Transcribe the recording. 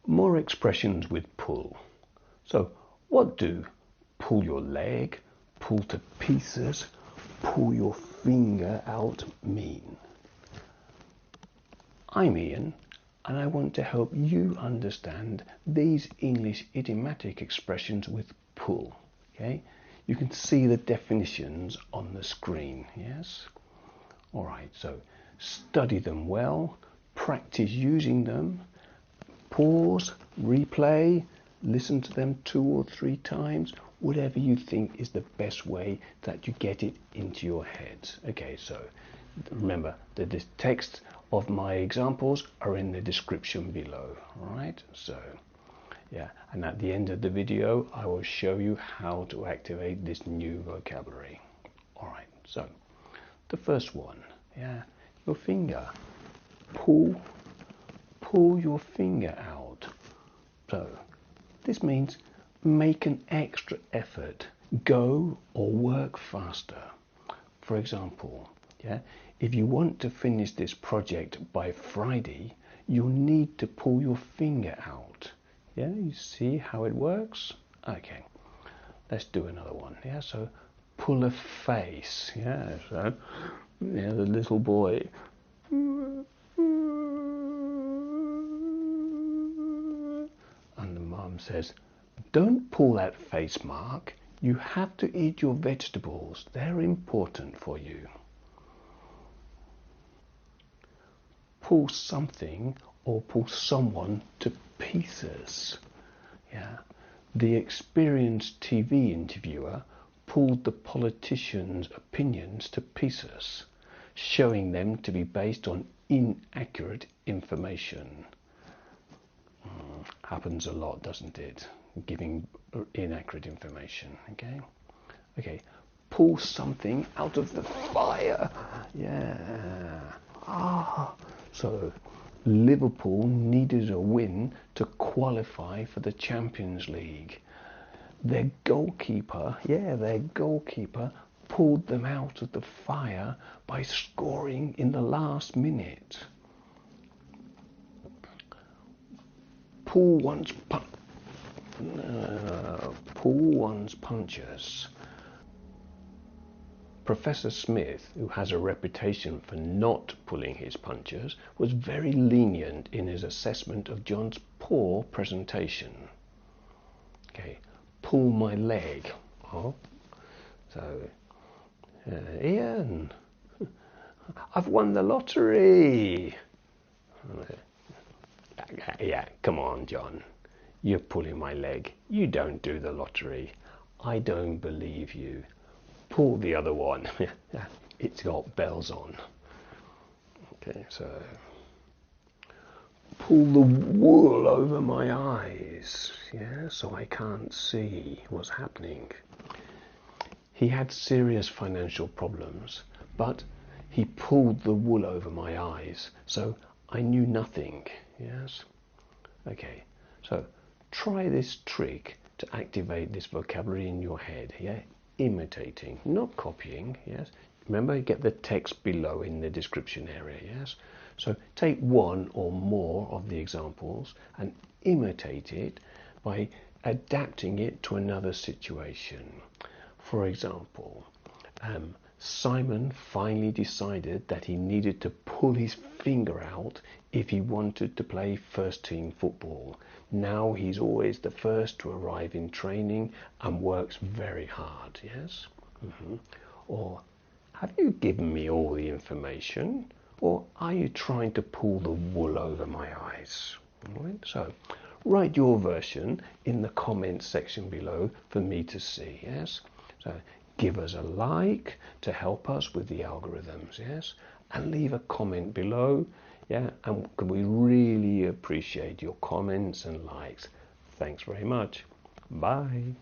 More expressions with pull. So what do pull your leg, pull to pieces, pull your finger out mean? I'm Ian, and I want to help you understand these English idiomatic expressions with pull. Okay? You can see the definitions on the screen, yes? Alright, so study them well, practice using them, pause, replay, listen to them 2 or 3 times, whatever you think is the best way that you get it into your head. Okay, so remember that the text of my examples are in the description below. Alright, so yeah, and at the end of the video I will show you how to activate this new vocabulary. Alright, so the first one, yeah, your finger. Pull your finger out. So this means make an extra effort, go or work faster. For example, yeah, if you want to finish this project by Friday, you'll need to pull your finger out. Yeah, you see how it works? Okay, let's do another one. Yeah, so pull a face. Yeah, so yeah, the little boy. And the mum says, don't pull that face, Mark. You have to eat your vegetables. They're important for you. Pull something or pull someone to pieces. Yeah. The experienced TV interviewer pulled the politicians' opinions to pieces, showing them to be based on inaccurate information. Happens a lot, doesn't it? Giving inaccurate information. Okay. Pull something out of the fire. Yeah. So Liverpool needed a win to qualify for the Champions League. Their goalkeeper pulled them out of the fire by scoring in the last minute. Pull one's punches. Professor Smith, who has a reputation for not pulling his punches, was very lenient in his assessment of John's poor presentation. Okay, pull my leg. Oh, so Ian, I've won the lottery. Yeah, come on, John. You're pulling my leg. You don't do the lottery. I don't believe you. Pull the other one. It's got bells on. Okay, so pull the wool over my eyes, yeah, so I can't see what's happening. He had serious financial problems, but he pulled the wool over my eyes, so I knew nothing. Yes. Okay, so try this trick to activate this vocabulary in your head. Yeah, imitating, not copying. Yes, remember, you get the text below in the description area. Yes, so take one or more of the examples and imitate it by adapting it to another situation. For example, Simon finally decided that he needed to pull his finger out if he wanted to play first team football. Now he's always the first to arrive in training and works very hard. Yes? Or, have you given me all the information? Or are you trying to pull the wool over my eyes? All right, so write your version in the comments section below for me to see. Yes? So give us a like to help us with the algorithms, yes? And leave a comment below, yeah? And we really appreciate your comments and likes. Thanks very much. Bye.